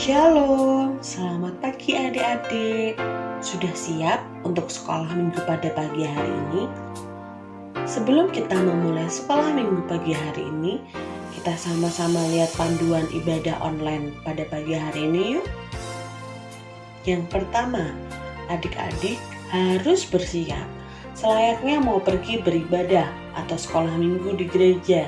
Shalom, selamat pagi adik-adik. Sudah siap untuk sekolah minggu pada pagi hari ini? Sebelum kita memulai sekolah minggu pagi hari ini, kita sama-sama lihat panduan ibadah online pada pagi hari ini yuk. Yang pertama, adik-adik harus bersiap selayaknya mau pergi beribadah atau sekolah minggu di gereja.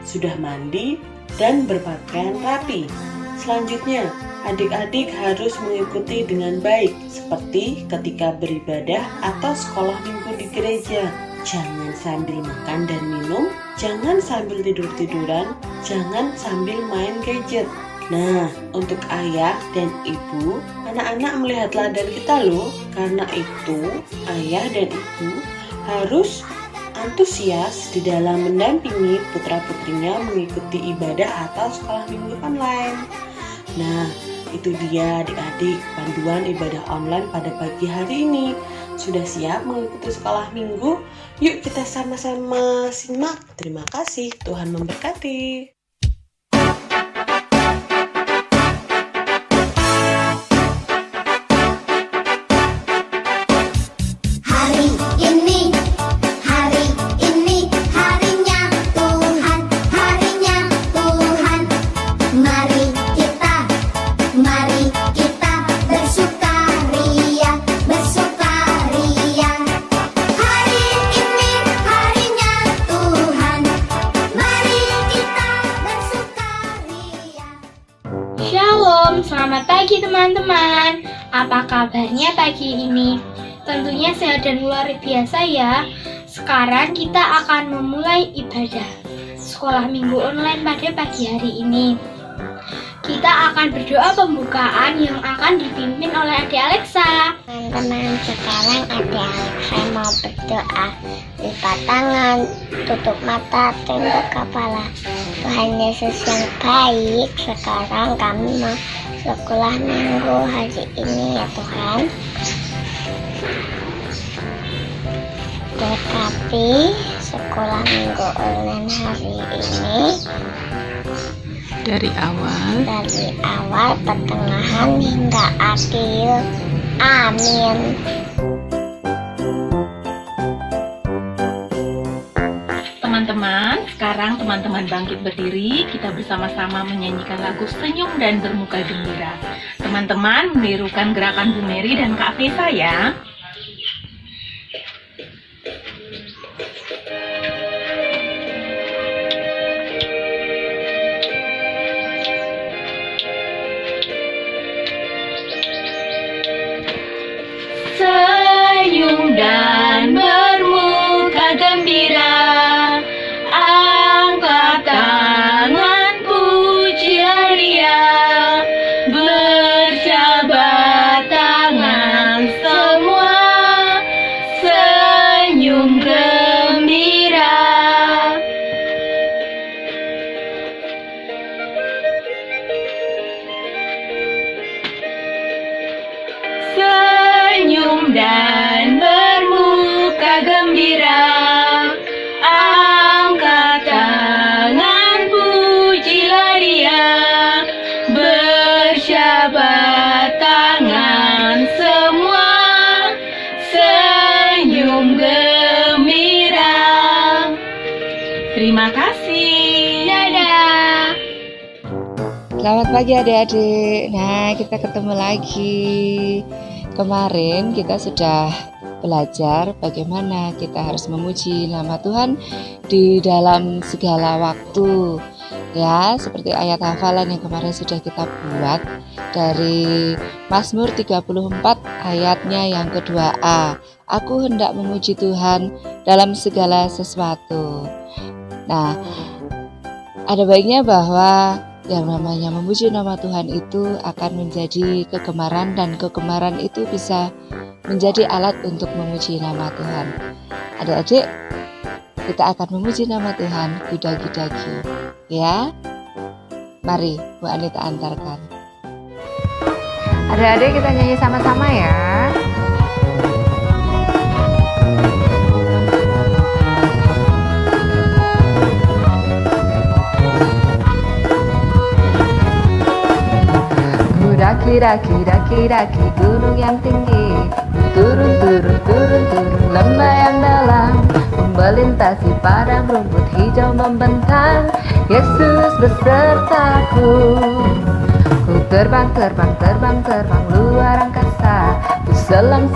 Sudah mandi dan berpakaian rapi. Selanjutnya, adik-adik harus mengikuti dengan baik seperti ketika beribadah atau sekolah minggu di gereja. Jangan sambil makan dan minum, jangan sambil tidur-tiduran, jangan sambil main gadget. Nah, untuk ayah dan ibu, anak-anak melihat teladan kita loh. Karena itu, ayah dan ibu harus antusias di dalam mendampingi putra-putrinya mengikuti ibadah atau sekolah minggu online. Nah, itu dia adik-adik panduan ibadah online pada pagi hari ini. Sudah siap mengikuti sekolah minggu? Yuk kita sama-sama simak. Terima kasih, Tuhan memberkati. Shalom, selamat pagi teman-teman. Apa kabarnya pagi ini? Tentunya sehat dan luar biasa ya. Sekarang kita akan memulai ibadah sekolah minggu online pada pagi hari ini. Kita akan berdoa pembukaan yang akan dipimpin oleh Adik Alexa. Teman-teman, sekarang Adik Alexa mau berdoa. Lipat tangan, tutup mata, tunduk kepala. Tuhan Yesus yang baik, sekarang kami mau sekolah minggu hari ini ya Tuhan. Tetapi sekolah minggu online hari ini dari awal, pertengahan hingga akhir. Amin. Teman-teman, sekarang teman-teman bangkit berdiri, kita bersama-sama menyanyikan lagu Senyum dan Bermuka Gembira. Teman-teman menirukan gerakan Bu Mary dan Kak Fesa ya. Senyum dan bermuka gembira, angkat tangan pujilah Dia, berjabat tangan semua, senyum gembira. Senyum dan bermuka gembira, angkat tangan pujilah Dia, berjabat tangan semua, senyum gembira. Terima kasih. Dadah. Selamat pagi adik-adik. Nah, kita ketemu lagi. Kemarin kita sudah belajar bagaimana kita harus memuji nama Tuhan di dalam segala waktu. Ya, seperti ayat hafalan yang kemarin sudah kita buat dari Mazmur 34 ayatnya yang kedua A. Aku hendak memuji Tuhan dalam segala sesuatu. Nah, ada baiknya bahwa yang namanya memuji nama Tuhan itu akan menjadi kegemaran, dan kegemaran itu bisa menjadi alat untuk memuji nama Tuhan. Adik-adik, kita akan memuji nama Tuhan Gidagi-dagi, ya. Mari Bu Anita antarkan. Adik-adik, kita nyanyi sama-sama ya. daki gunung yang tinggi. Turun lembah yang dalam, melintasi padang rumput hijau membentang. Yesus besertaku. Ku terbang luar angkasa. Ku selam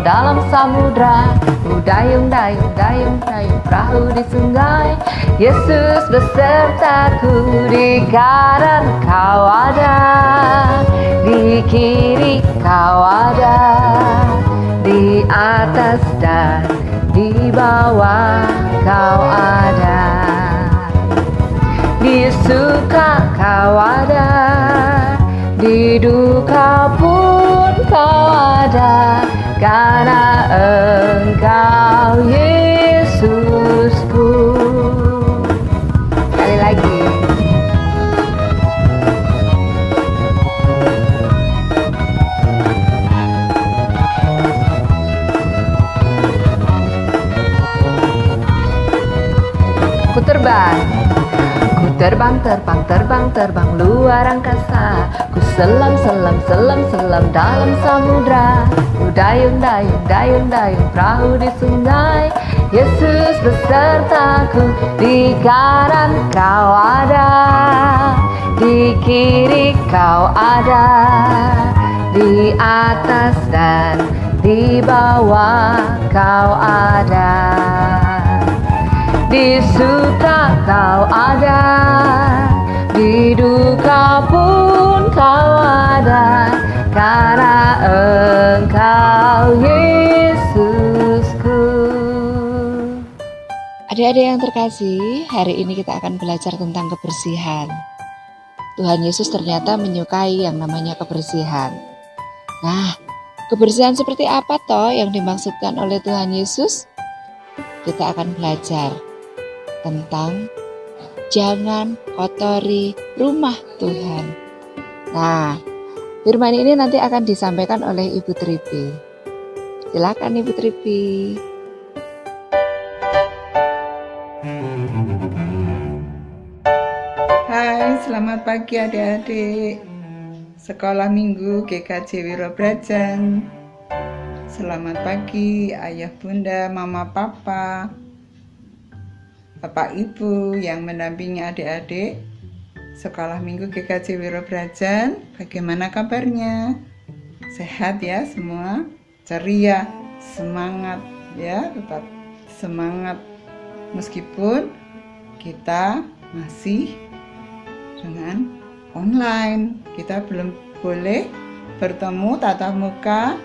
dalam samudra. Ku dayung perahu di sungai. Yesus besertaku. Di kanan kau ada, di kiri kau ada, di atas dan di bawah kau ada. Di suka kau ada, di duka pun kau ada, karena Engkau Yesusku. Sekali lagi. Ku terbang luar angkasa. Ku selam dalam samudra. Ku dayung perahu di sungai. Yesus besertaku. Di kanan kau ada, di kiri kau ada, di atas dan di bawah kau ada. Di suka kau ada, di duka pun kau ada, karena Engkau Yesusku. Adik-adik yang terkasih, hari ini kita akan belajar tentang kebersihan. Tuhan Yesus ternyata menyukai yang namanya kebersihan. Nah, kebersihan seperti apa toh yang dimaksudkan oleh Tuhan Yesus? Kita akan belajar tentang jangan kotori rumah Tuhan. Nah, firman ini nanti akan disampaikan oleh Ibu Tripi. Silakan Ibu Tripi. Hai, selamat pagi adik-adik Sekolah Minggu GKJ Wirobrajan. Selamat pagi ayah bunda, mama papa, bapak ibu yang mendampingi adik-adik Sekolah Minggu GKJ Wirobrajan. Bagaimana kabarnya? Sehat ya semua? Ceria, semangat ya, tetap semangat meskipun kita masih dengan online. Kita belum boleh bertemu tatap muka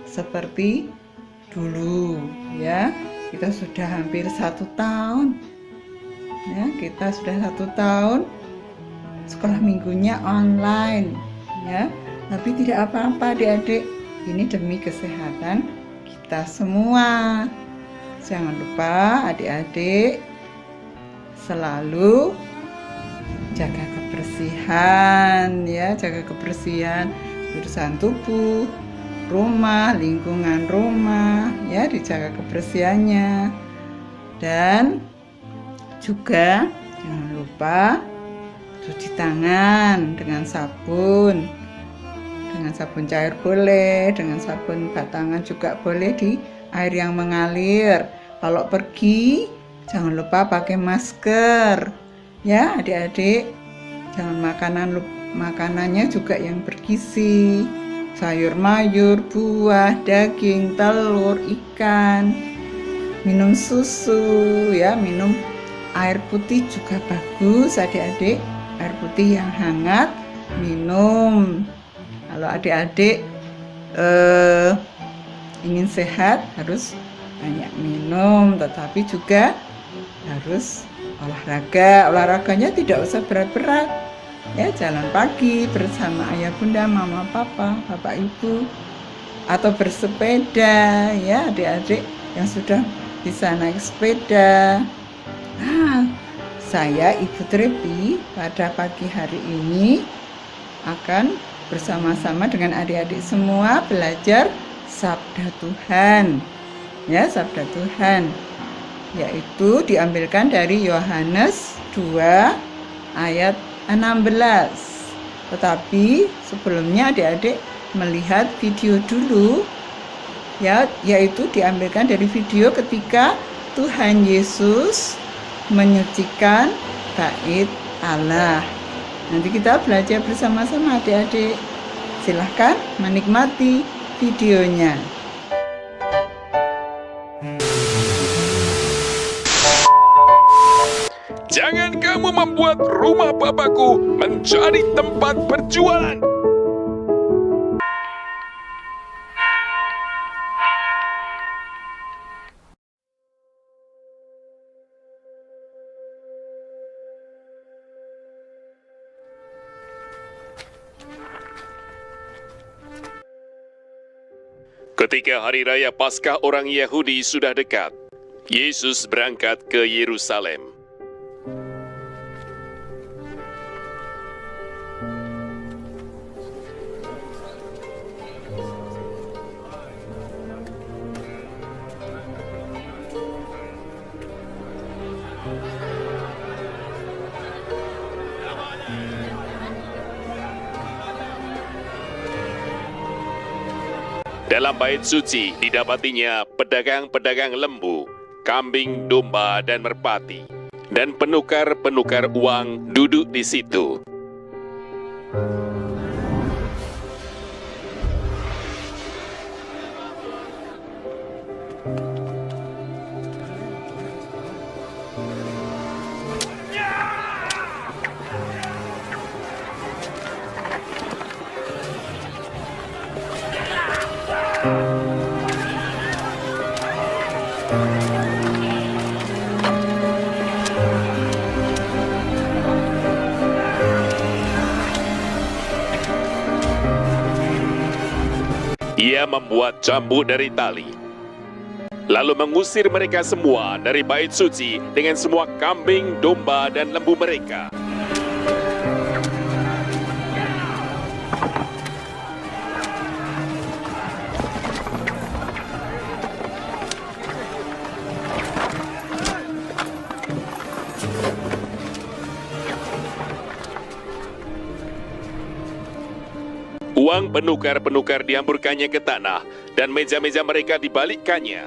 seperti dulu ya. Kita sudah hampir 1 tahun ya, kita sudah 1 tahun sekolah minggunya online ya. Tapi tidak apa-apa adik-adik, ini demi kesehatan kita semua. Jangan lupa adik-adik selalu jaga kebersihan ya, jaga kebersihan urusan tubuh, rumah, lingkungan rumah ya, dijaga kebersihannya. Dan juga jangan lupa cuci tangan dengan sabun cair boleh, dengan sabun batangan juga boleh di air yang mengalir. Kalau pergi jangan lupa pakai masker ya adik-adik. Jangan makanannya juga yang bergizi, sayur mayur, buah, daging, telur, ikan. Minum susu ya, minum air putih juga bagus adik-adik. Air putih yang hangat minum. Kalau adik-adik ingin sehat harus banyak minum, tetapi juga harus olahraganya tidak usah berat-berat ya. Jalan pagi bersama ayah bunda, mama papa, bapak ibu, atau bersepeda ya adik-adik yang sudah bisa naik sepeda. Nah, saya Ibu Tripi pada pagi hari ini akan bersama-sama dengan adik-adik semua belajar Sabda Tuhan ya, Sabda Tuhan, yaitu diambilkan dari Yohanes 2 ayat 16. Tetapi sebelumnya adik-adik melihat video dulu, ya, yaitu diambilkan dari video ketika Tuhan Yesus menyucikan bait Allah. Nanti kita belajar bersama-sama adik-adik. Silahkan menikmati videonya. Jangan kamu membuat rumah Bapakku menjadi tempat berjualan. Ketika hari raya Paskah orang Yahudi sudah dekat, Yesus berangkat ke Yerusalem. Dalam bait suci didapatinya pedagang-pedagang lembu, kambing, domba, dan merpati, dan penukar-penukar uang duduk di situ. Ia membuat cambuk dari tali, lalu mengusir mereka semua dari bait suci dengan semua kambing, domba, dan lembu mereka. Uang penukar-penukar dihamburkannya ke tanah, dan meja-meja mereka dibalikkannya.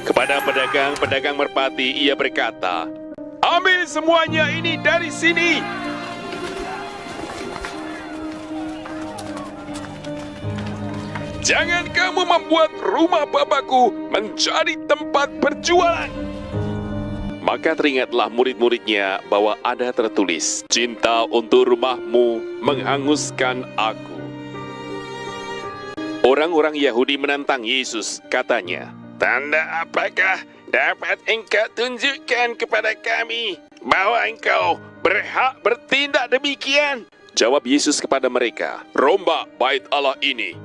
Kepada pedagang-pedagang merpati, ia berkata, "Ambil semuanya ini dari sini." Jangan kamu membuat rumah Bapakku menjadi tempat berjualan. Maka teringatlah murid-muridnya bahwa ada tertulis, "Cinta untuk rumahmu menghanguskan aku." Orang-orang Yahudi menantang Yesus, katanya, "Tanda apakah dapat engkau tunjukkan kepada kami bahwa engkau berhak bertindak demikian?" Jawab Yesus kepada mereka, "Rombak bait Allah ini,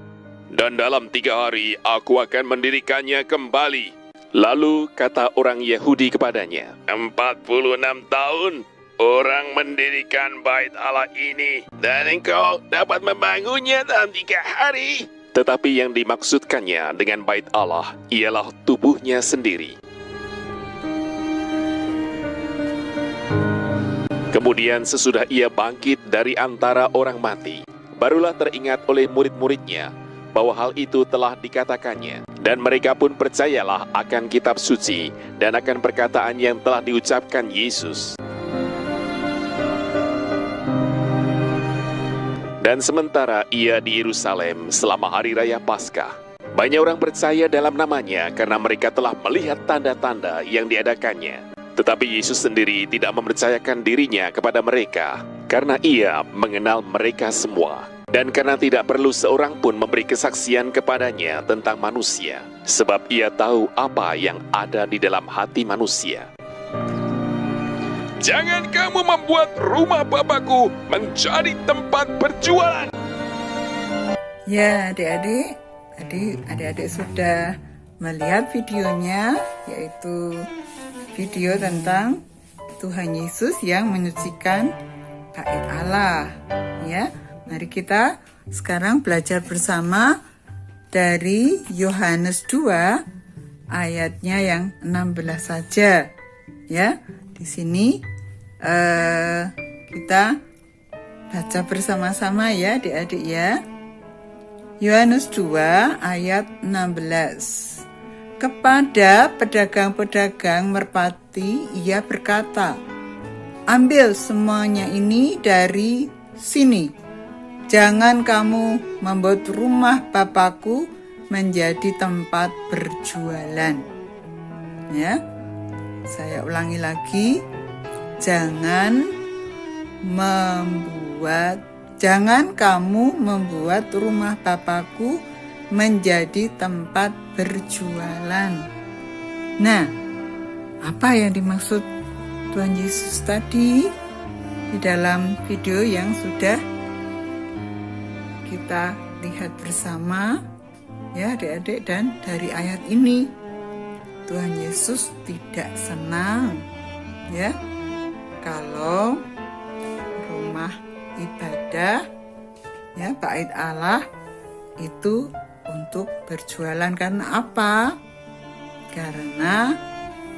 dan dalam 3 hari aku akan mendirikannya kembali." Lalu kata orang Yahudi kepadanya, 46 tahun orang mendirikan bait Allah ini, dan engkau dapat membangunnya dalam 3 hari. Tetapi yang dimaksudkannya dengan bait Allah ialah tubuhnya sendiri. Kemudian sesudah ia bangkit dari antara orang mati, barulah teringat oleh murid-muridnya bahwa hal itu telah dikatakannya, dan mereka pun percayalah akan kitab suci dan akan perkataan yang telah diucapkan Yesus. Dan sementara ia di Yerusalem selama hari raya Paskah, banyak orang percaya dalam namanya karena mereka telah melihat tanda-tanda yang diadakannya. Tetapi Yesus sendiri tidak mempercayakan dirinya kepada mereka, karena ia mengenal mereka semua. Dan karena tidak perlu seorang pun memberi kesaksian kepadanya tentang manusia, sebab ia tahu apa yang ada di dalam hati manusia. Jangan kamu membuat rumah Bapakku menjadi tempat berjualan. Ya, adik-adik, adik-adik sudah melihat videonya, yaitu video tentang Tuhan Yesus yang menyucikan bait Allah. Ya, mari kita sekarang belajar bersama dari Yohanes 2 ayatnya yang 16 saja. Ya, di sini kita baca bersama-sama ya adik-adik ya. Yohanes 2 ayat 16. Kepada pedagang-pedagang merpati ia berkata, ambil semuanya ini dari sini. Jangan kamu membuat rumah Bapakku menjadi tempat berjualan. Ya, saya ulangi lagi. Jangan kamu membuat rumah Bapakku menjadi tempat berjualan. Nah, apa yang dimaksud Tuhan Yesus tadi di dalam video yang sudah kita lihat bersama ya adik-adik, dan dari ayat ini Tuhan Yesus tidak senang ya kalau rumah ibadah ya bait Allah itu untuk berjualan. Karena apa? Karena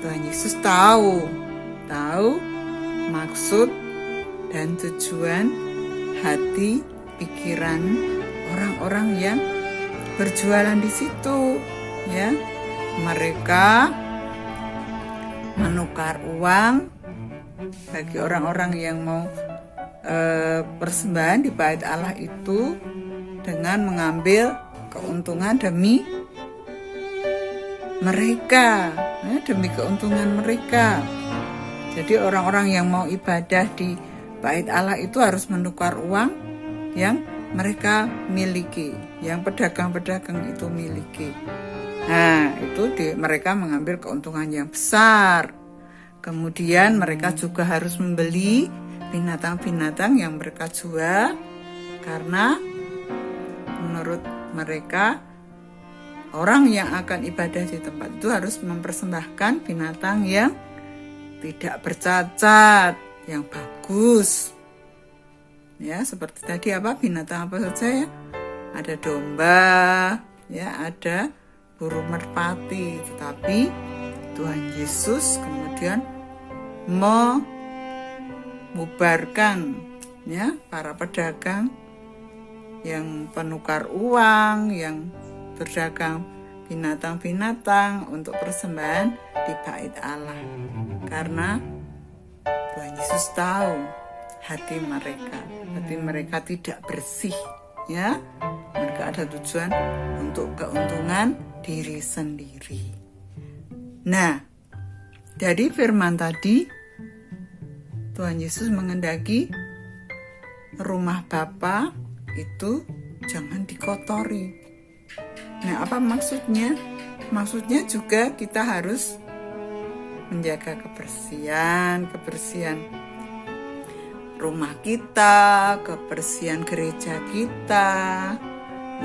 Tuhan Yesus tahu maksud dan tujuan hati pikiran orang-orang yang berjualan di situ ya. Mereka menukar uang bagi orang-orang yang mau persembahan di bait Allah itu dengan mengambil keuntungan demi mereka, demi keuntungan mereka. Jadi orang-orang yang mau ibadah di bait Allah itu harus menukar uang yang mereka miliki, yang pedagang-pedagang itu miliki. Nah, itu mereka mengambil keuntungan yang besar. Kemudian mereka juga harus membeli binatang-binatang yang mereka jual, karena menurut mereka orang yang akan ibadah di tempat itu harus mempersembahkan binatang yang tidak bercacat, yang bagus. Ya, seperti tadi binatang apa saja ya? Ada domba, ya, ada burung merpati. Tetapi Tuhan Yesus kemudian membubarkan ya para pedagang yang penukar uang, yang berdagang binatang-binatang untuk persembahan di bait Allah. Karena Tuhan Yesus tahu hati mereka tidak bersih ya. Mereka ada tujuan untuk keuntungan diri sendiri. Nah, dari firman tadi Tuhan Yesus mengendaki rumah Bapa itu jangan dikotori. Nah, apa maksudnya? Maksudnya juga kita harus menjaga kebersihan rumah kita, kebersihan gereja kita,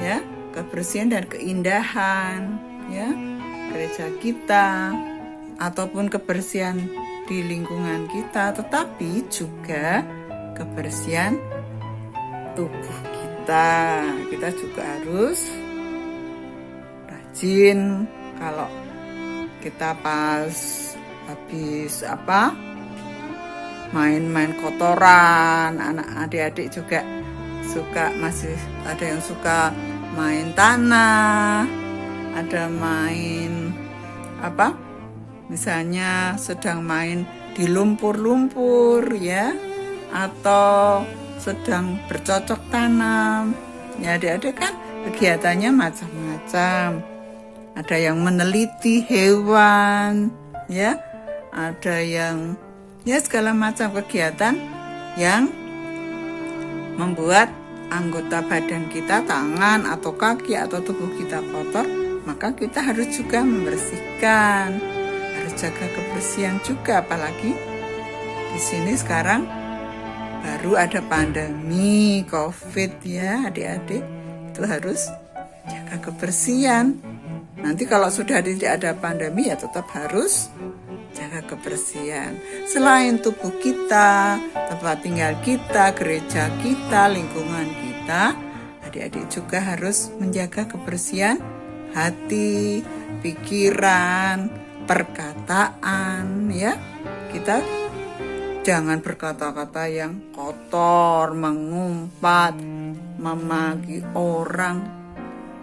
ya, kebersihan dan keindahan, ya, gereja kita, ataupun kebersihan di lingkungan kita, tetapi juga kebersihan tubuh kita. Kita juga harus rajin kalau kita pas habis main-main kotoran. Adik-adik juga masih ada yang suka main tanah, ada main misalnya sedang main di lumpur-lumpur ya, atau sedang bercocok tanam ya. Adik-adik kan kegiatannya macam-macam. Ada yang meneliti hewan ya, ada yang segala macam kegiatan yang membuat anggota badan kita, tangan atau kaki atau tubuh kita kotor, maka kita harus juga membersihkan, harus jaga kebersihan juga. Apalagi di sini sekarang baru ada pandemi COVID ya adik-adik, itu harus jaga kebersihan. Nanti kalau sudah tidak ada pandemi ya tetap harus jaga kebersihan. Selain tubuh kita, tempat tinggal kita, gereja kita, lingkungan kita, adik-adik juga harus menjaga kebersihan hati, pikiran, perkataan ya. Kita Jangan berkata-kata yang kotor, mengumpat, memaki orang.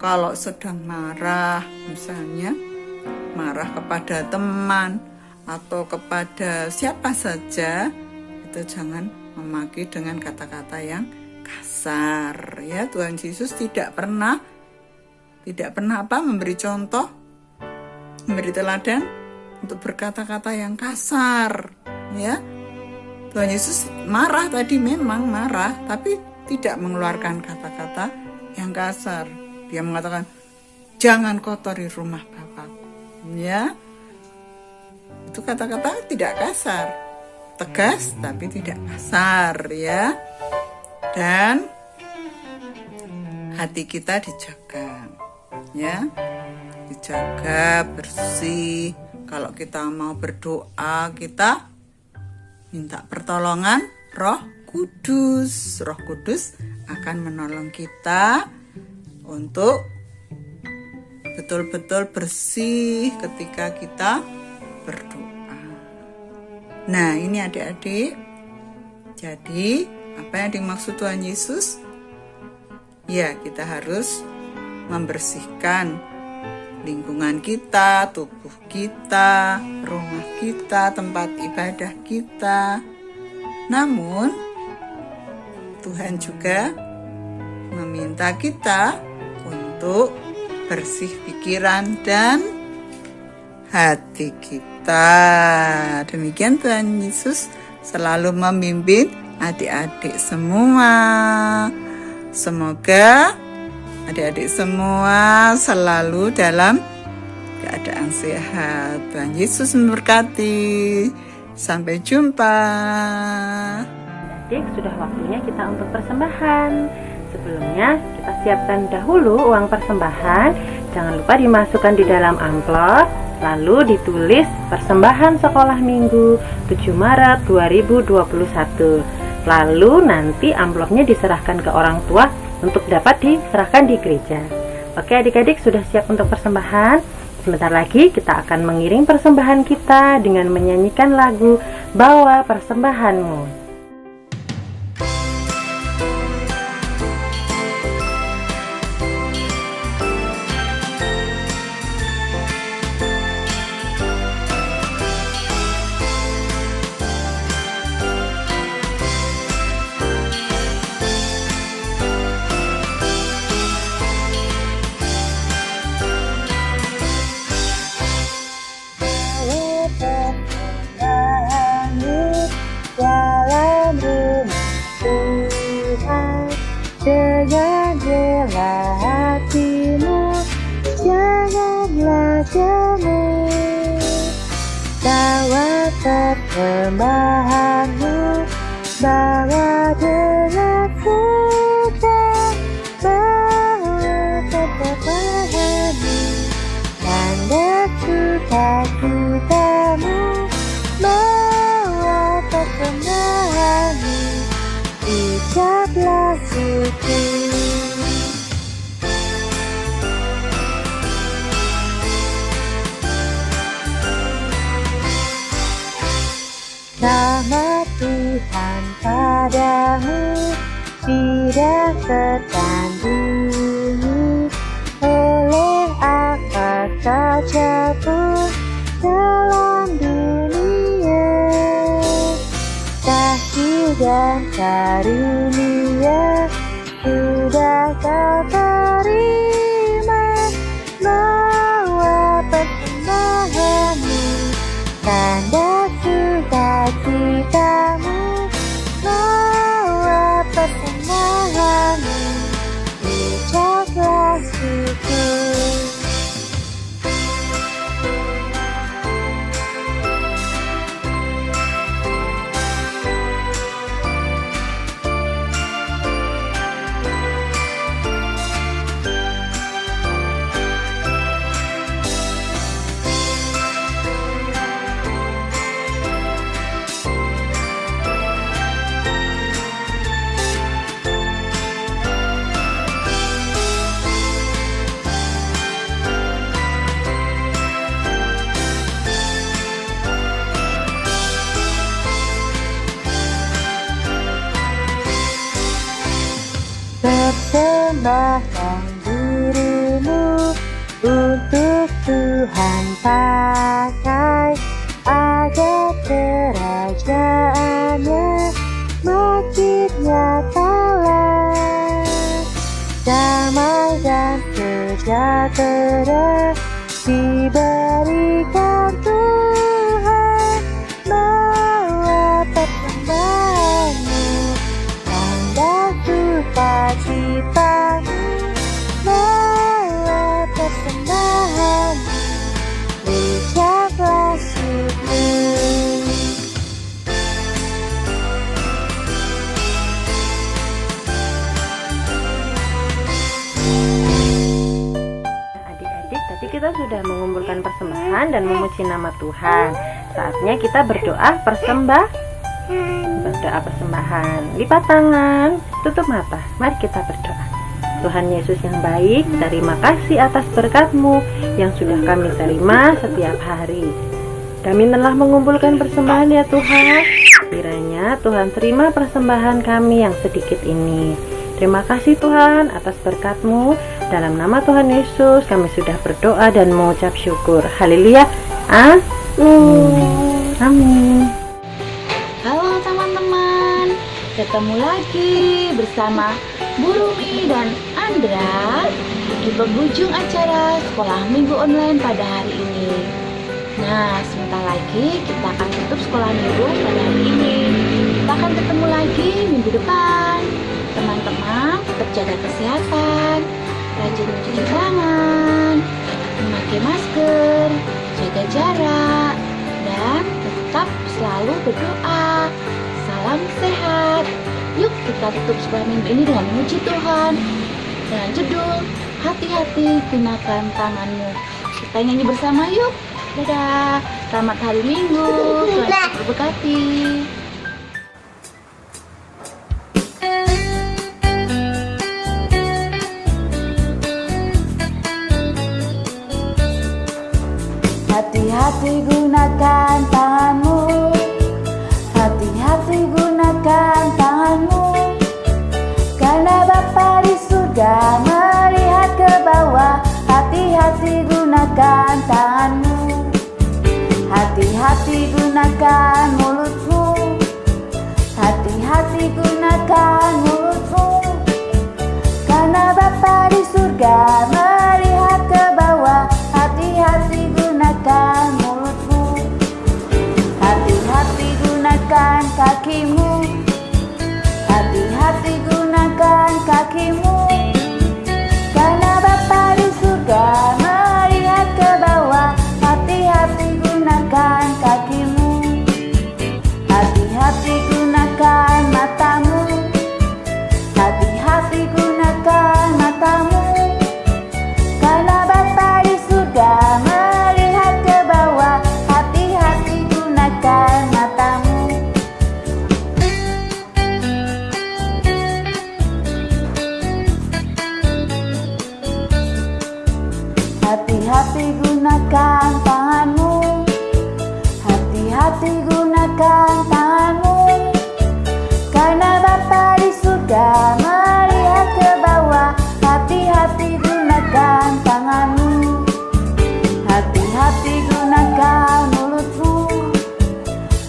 Kalau sedang marah, misalnya marah kepada teman atau kepada siapa saja, itu jangan memaki dengan kata-kata yang kasar. Ya, Tuhan Yesus tidak pernah memberi contoh, memberi teladan untuk berkata-kata yang kasar. Ya, Tuhan Yesus marah tadi, memang marah, tapi tidak mengeluarkan kata-kata yang kasar. Dia mengatakan, jangan kotori rumah Bapakku. Ya, itu kata-kata tidak kasar, tegas tapi tidak kasar, ya. Dan hati kita dijaga, ya, dijaga bersih. Kalau kita mau berdoa, kita minta pertolongan Roh Kudus. Roh Kudus akan menolong kita untuk betul-betul bersih ketika kita berdoa. Nah, ini adik-adik. Jadi, apa yang dimaksud Tuhan Yesus? Ya, kita harus membersihkan lingkungan kita, tubuh kita, rumah kita, tempat ibadah kita. Namun, Tuhan juga meminta kita untuk bersih pikiran dan hati kita. Demikian Tuhan Yesus selalu memimpin adik-adik semua. Semoga adik-adik semua selalu dalam keadaan sehat. Tuhan Yesus memberkati. Sampai jumpa. Adik, sudah waktunya kita untuk persembahan. Sebelumnya kita siapkan dahulu uang persembahan. Jangan lupa dimasukkan di dalam amplop, lalu ditulis persembahan sekolah minggu 7 Maret 2021. Lalu nanti amplopnya diserahkan ke orang tua untuk dapat diserahkan di gereja. Oke adik-adik, sudah siap untuk persembahan? Sebentar lagi kita akan mengiring persembahan kita dengan menyanyikan lagu Bawa Persembahanmu. Dengan rela hatimu, janganlah jemu. Bawa persembahanmu, bawa dengan suka. Bawa persembahanmu, tanda sukacitamu. Bawa persembahanmu, ucaplah syukur. Nama Tuhan padamu tidak tertandingi oleh apa saja pun dalam dunia. Kasih dan karunia sudah kau terima. Bawa persembahanmu, tanda sukacitamu. Bawa persembahanmu, ucaplah syukur. sejahtera diberikan Tuhan, bawa persembahanmu, tanda sukacitamu, bawa persembahanmu, ucaplah syukur. Adik-adik, tadi kita sudah mengumpulkan persembahan dan memuji nama Tuhan. Saatnya kita berdoa persembahan. Lipat tangan, tutup mata. Mari kita berdoa. Tuhan Yesus yang baik, terima kasih atas berkat-Mu yang sudah kami terima setiap hari. Kami telah mengumpulkan persembahan ya Tuhan. Kiranya Tuhan terima persembahan kami yang sedikit ini. Terima kasih Tuhan atas berkat-Mu. Dalam nama Tuhan Yesus kami sudah berdoa dan mengucap syukur. Haleluya. Amin. Amin. Halo teman-teman, ketemu lagi bersama Bu Rumi dan Andra di penghujung acara sekolah minggu online pada hari ini. Nah, sebentar lagi kita akan tutup sekolah minggu pada hari ini. Kita akan ketemu lagi minggu depan. Teman-teman, tetap jaga kesehatan, rajin mencuci tangan, memakai masker, jaga jarak, dan tetap selalu berdoa. Salam sehat. Yuk kita tutup sekolah minggu ini dengan memuji Tuhan dengan judul Hati-hati Gunakan Tanganmu. Kita nyanyi bersama yuk. Dadah. Selamat hari Minggu. Tuhan memberkati. Hati-hati gunakan tanganmu, hati-hati gunakan tanganmu, karena Bapa di surga melihat ke bawah. Hati-hati gunakan tanganmu, hati-hati gunakan mulutmu, hati-hati gunakan mulutmu, karena Bapa di surga melihat ke bawah. Hati-hati gunakan mulutmu, hati-hati gunakan kakimu, hati-hati gunakan kakimu, karena Bapa di surga melihat ke bawah. Hati-hati gunakan kakimu, hati-hati gunakan matamu, hati-hati gunakan matamu, karena Bapa di surga melihat ke bawah. Hati-hati gunakan matamu. Hati-hati gunakan tanganmu, hati-hati gunakan tanganmu, karena Bapa di surga melihat ke bawah. Hati-hati gunakan tanganmu, hati-hati gunakan mulutmu,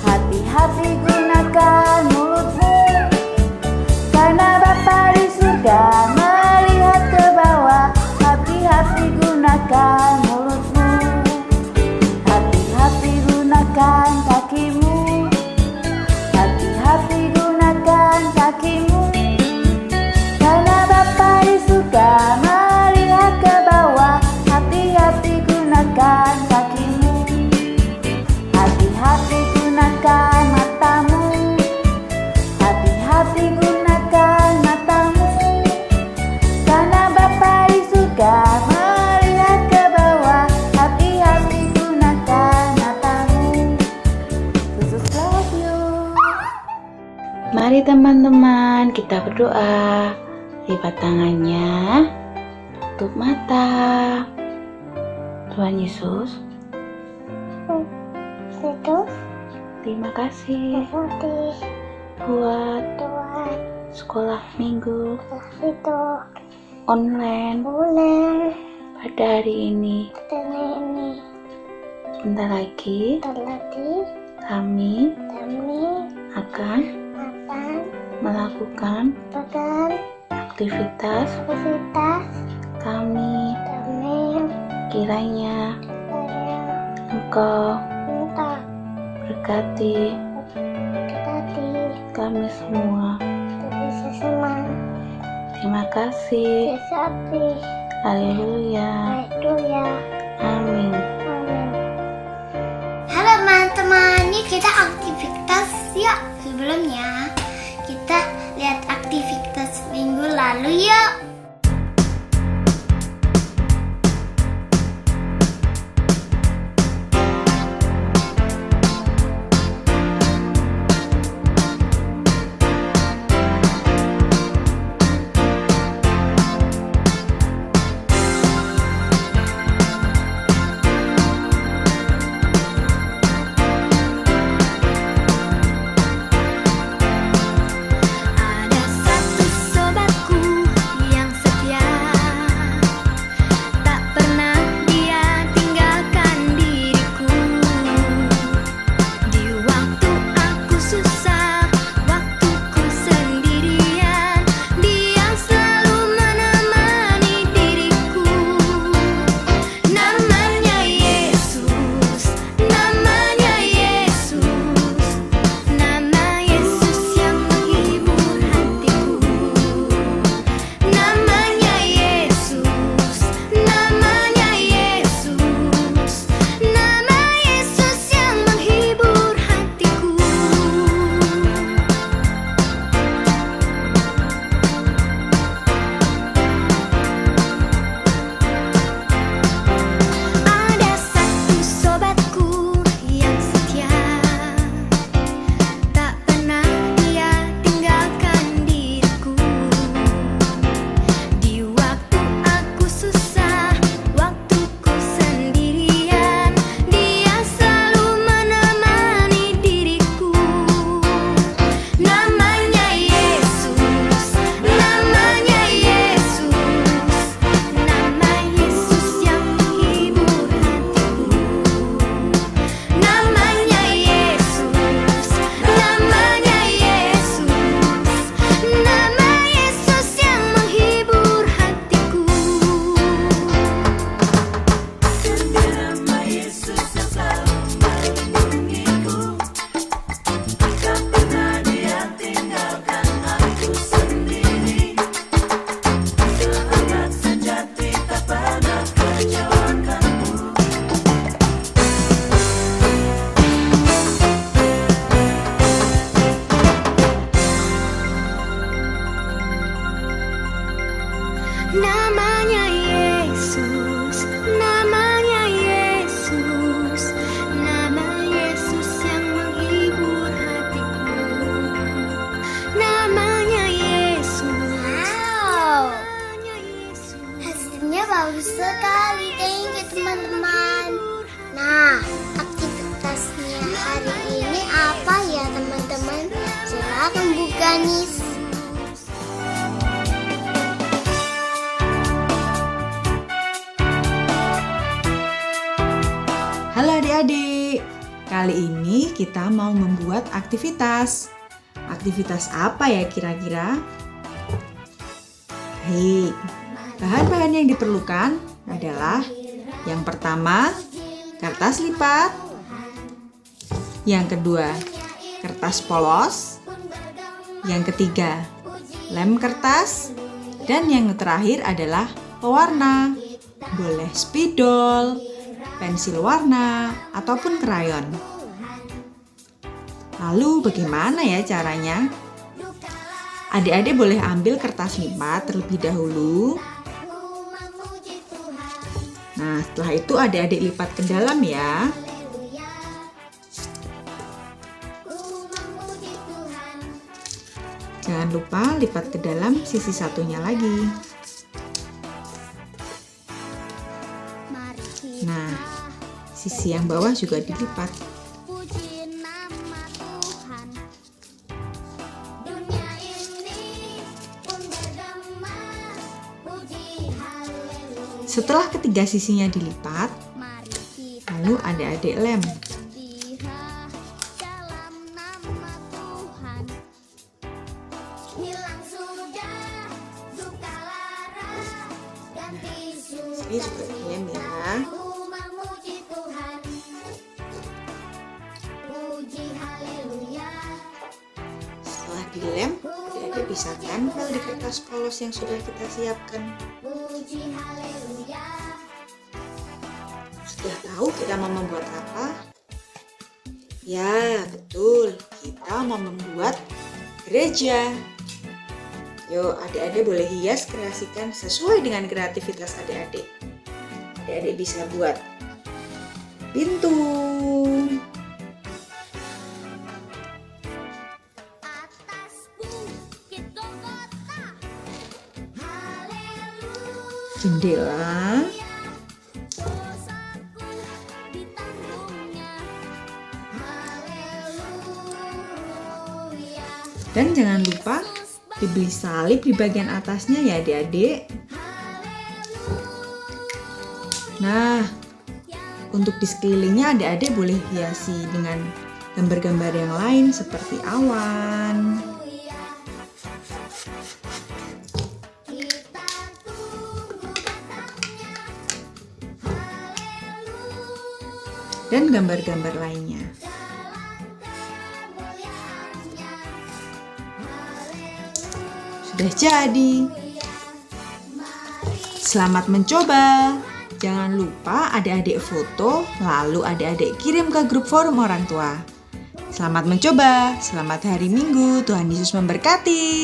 hati-hati gunakan mulutmu, karena Bapa di surga melihat ke bawah. Hati-hati gunakan mulutmu, hati-hati gunakan kakimu, hati-hati gunakan kakimu, karena Bapa di surga melihat ke bawah. Hati-hati gunakan kakimu, hati-hati gunakan matamu, hati-hati gunakan matamu, karena Bapa di surga melihat ke bawah. Hati-hati gunakan matamu. Jesus love you. Mari teman-teman kita berdoa. Lipat tangannya, tutup mata. Tuhan Yesus, terima kasih buat sekolah minggu online pada hari ini. Sebentar lagi kami akan melakukan aktivitas kami kiranya Engkau Entah berkati tadi kami semua. tapi sesama Terima kasih. sesapi Haleluya. itu ya. Amin. Amin. Halo teman-teman, yuk kita aktivitas yuk. Sebelumnya kita lihat aktivitas minggu lalu yuk. Ada satu sobatku yang setia, tak pernah dia tinggalkan diriku. Di waktu aku susah, waktuku sendirian, dia selalu menemani diriku. Namanya Yesus, namanya Yesus, nama Yesus yang menghibur hatiku. Namanya Yesus, namanya Yesus, nama Yesus yang menghibur hatiku. Ada satu sobatku yang setia, tak pernah dia tinggalkan diriku. Di waktu aku susah, waktuku sendirian, dia selalu menemani diriku. Namanya Yesus, namanya Yesus, nama Yesus yang menghibur hatiku. Namanya Yesus, namanya Yesus, nama Yesus yang menghibur hatiku. Namanya Yesus, namanya Yesus, nama Yesus yang menghibur hatiku. Namanya Yesus. Wow, hasilnya bagus sekali. Thank you teman-teman. Nah, aktivitasnya hari ini apa ya teman-teman? Silakan Bu Ganis. Halo adik-adik, kali ini kita mau membuat aktivitas. Aktivitas apa ya kira-kira? Hei, bahan-bahan yang diperlukan adalah yang pertama, kertas lipat. Yang kedua, kertas polos. Yang ketiga, lem kertas. Dan yang terakhir adalah pewarna. Boleh spidol, pensil warna, ataupun krayon. Lalu bagaimana ya caranya? Adik-adik boleh ambil kertas lipat terlebih dahulu. Nah, setelah itu adik-adik lipat ke dalam ya. Jangan lupa lipat ke dalam sisi satunya lagi. Nah, sisi yang bawah juga dilipat. Setelah ketiga sisinya dilipat, lalu adik-adik lem. Ini juga dilem ya. Setelah dilem, adik-adik bisa tempel di kertas polos yang sudah kita siapkan. Sudah tahu kita mau membuat apa? Ya, betul. Kita mau membuat gereja. Yuk, adik-adik boleh hias, kreasikan sesuai dengan kreativitas adik-adik. Adik-adik bisa buat pintu, jendela, dan jangan lupa dibeli salib di bagian atasnya ya adik-adik. Nah, untuk di sekelilingnya adik-adik boleh hiasi dengan gambar-gambar yang lain seperti awan, dan gambar-gambar lainnya. Sudah jadi. Selamat mencoba. Jangan lupa adik-adik foto, lalu adik-adik kirim ke grup forum orang tua. Selamat mencoba. Selamat hari Minggu. Tuhan Yesus memberkati.